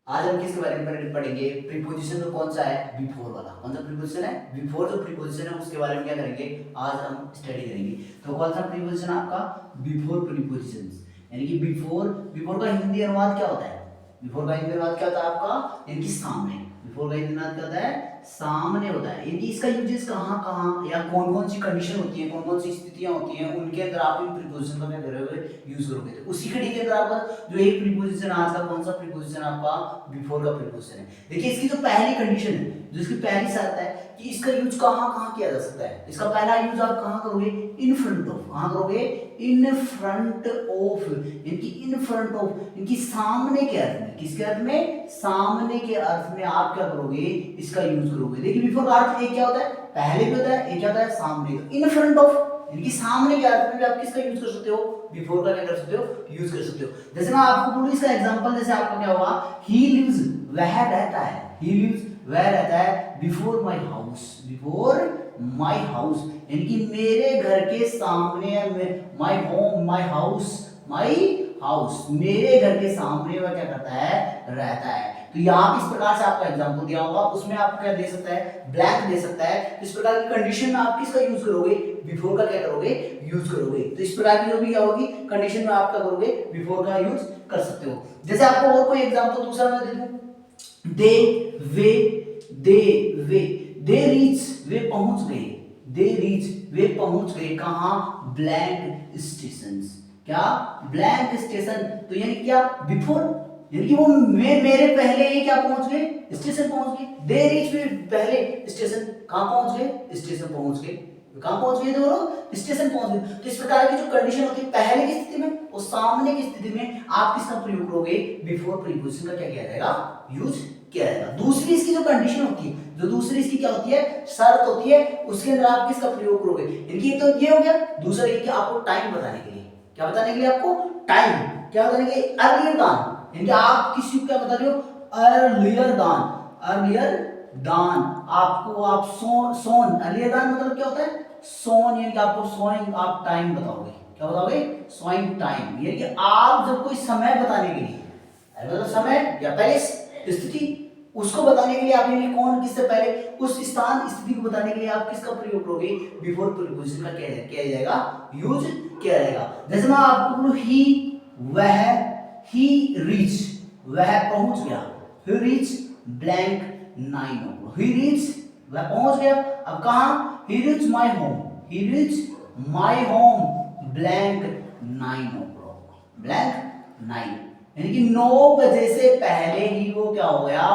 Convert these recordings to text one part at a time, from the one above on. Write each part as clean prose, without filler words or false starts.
आज हम किसके बारे में पढ़ेंगे? प्रीपोजिशन तो कौन सा है? बिफोर वाला। कौन सा प्रीपोजिशन है? बिफोर जो प्रीपोजिशन है उसके बारे में क्या करेंगे? आज हम स्टडी करेंगे। तो कौन सा प्रीपोजिशन है आपका? Before preposition. यानी कि बिफोर, बिफोर का हिंदी अनुवाद क्या होता है? बिफोर का हिंदी अनुवाद क्या होता है आपका? यानी कि सामने। बिफोर का हिंदी अनुवाद क्या होता है? सामने होता है। यानी कि इसका यूजेस कहाँ कहाँ या कौन कौन सी कंडीशन होती है, कौन कौन सी स्थितियां होती हैं, उनके अंदर आप इन प्रीपोजिशन का क्या करोगे? यूज करोगे। तो उसी कड़ी के अंदर आपका जो एक प्रीपोजिशन आज का कौन सा प्रीपोजिशन आपका? बिफोर का प्रीपोजिशन है। देखिए इसकी जो पहली कंडीशन है, जो इसकी पहली शर्त है कि इसका यूज कहाँ कहाँ किया जा सकता है। इसका पहला यूज आप कहाँ करोगे? In front of. कहाँ करोगे? In front of. इनकी इन फ्रंट ऑफ, इनकी सामने के अर्थ में। किसके अर्थ में? सामने के अर्थ में आप क्या करोगे? इसका यूज करोगे। देखिए बिफोर का अर्थ एक क्या होता है? पहले भी होता है, एक क्या होता है? सामने। इन फ्रंट ऑफ इनकी सामने के अर्थ में भी आप किसका यूज कर सकते हो? बिफोर का क्या कर सकते हो? यूज कर सकते हो। जैसे मैं आपको बोलूं इसका एग्जांपल, जैसे आपका क्या होगा? ही लिव्स, वह रहता है। ही लिव्स, वह रहता है before my house. Before my house यानी कि मेरे घर के सामने। My home, my house, my house मेरे घर के सामने वह क्या करता है? रहता है। तो यहाँ इस प्रकार से आपका एग्जांपल दिया होगा, उसमें आप क्या दे सकता है? ब्लैंक दे सकता है। इस प्रकार की कंडीशन में आप किसका यूज करोगे? बिफोर का क्या करोगे? यूज करोगे। तो इस प्रकार की जो भी क्या होगी कंडीशन में आप क्या करोगे? बिफोर का यूज कर सकते हो। जैसे आपको और कोई एग्जांपल दूसरा मैं दे दूं, दे रीच, वे पहुंच गए। दे रीच, वे पहुंच गए कहां? Blank station. क्या? Blank station. तो यानी क्या? बिफोर, यानी कि वो मेरे पहले ये क्या पहुंच गए? स्टेशन पहुंच गए। दे रीच, वे पहले स्टेशन कहां पहुंच गए? स्टेशन पहुंच गए। कहां पहुंच गए थे वो लोग? स्टेशन पहुंच गए। तो इस प्रकार की जो कंडीशन होती है पहले की स्थिति में और सामने की स्थिति में, आप किसका प्रयोग करोगे? बिफोर प्रीपोजिशन का क्या किया जाएगा? यूज किया जाएगा। दूसरी इसकी जो कंडीशन होती है, जो दूसरी इसकी क्या होती है? शर्त होती है, उसके अंदर आप किसका प्रयोग करोगे? इनकी तो ये हो गया। दूसरा ये कि आपको टाइम बताने के लिए। क्या बताने के लिए आपको? टाइम। क्या बताने के लिए? अर्लियर दान। यानी कि आप किसी को क्या बता रहे हो? अर्लियर दान। अर्लियर दान आपको, आप सोन अर्लियर दान मतलब क्या होता है? सोन, यानी कि आपको सोइंग, आप टाइम बताओगे। क्या बताओगे? Sowing time. यानी कि आप जब कोई समय बताने के लिए, मतलब समय या पहले स्थिति उसको बताने के लिए आप, यानी कौन किससे पहले, उस स्थान स्थिति को बताने के लिए आप किसका प्रयोग करोगे? बिफोर प्रीपोजिशन का किया जाएगा? यूज किया जाएगा। जैसे मैं आपको बोलूं ही, वह, ही रीच, वह पहुंच गया। He reach blank 9 o'clock। He reach, वह पहुंच गया। अब कहां? He reach my home. He reach my home blank 9 o'clock। Blank 9 यानी कि 9 बजे से पहले ही वो क्या हो गया?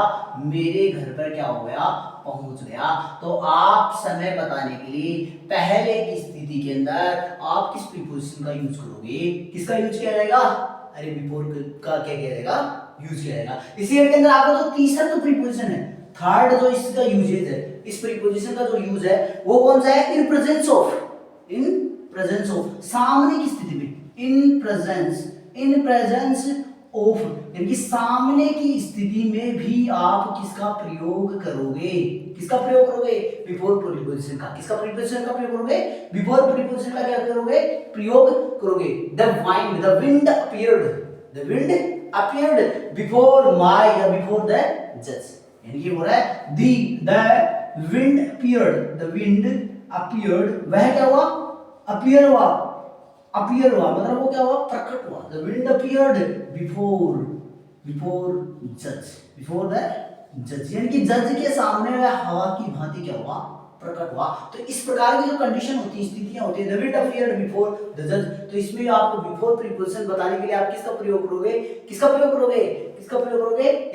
मेरे घर पर क्या हो गया? पहुंच गया। तो आप समय बताने के लिए पहले की स्थिति के अंदर आप किस प्रीपोजिशन का यूज करोगे? किसका यूज किया जाएगा? अरे बिफोर का क्या किया जाएगा? यूज किया जाएगा। इसी के अंदर आपका जो तीसरा जो प्रीपोजिशन है, थर्ड जो इसका यूजेज है, इस प्रीपोजिशन का जो यूज है वो कौन सा है? In presence of. In presence of, सामने की स्थिति में। In presence, in presence of यानी कि सामने की स्थिति में भी आप किसका प्रयोग करोगे? किसका प्रयोग करोगे? बिफोर प्रीपोजिशन का। किसका प्रीपोजिशन का प्रयोग करोगे? बिफोर प्रीपोजिशन का क्या करोगे? प्रयोग करोगे। The wind appeared, the wind appeared before my या बिफोर द जज। यानी कि हो रहा है the wind appeared, the wind appeared, वह क्या हुआ? अपीयर हुआ। अपीयर हुआ मतलब वो क्या हुआ? प्रकट हुआ। The wind appeared before, before जज, बिफोर द जज यानी कि जज के सामने वह हवा की भांति क्या हुआ? प्रकट हुआ। तो इस प्रकार की जो कंडीशन होती है, स्थितियां होती है, the wind appeared before the जज, तो इसमें आपको बिफोर प्रीपोजिशन बताने के लिए आप किसका प्रयोग करोगे? किसका प्रयोग करोगे? किसका प्रयोग करोगे?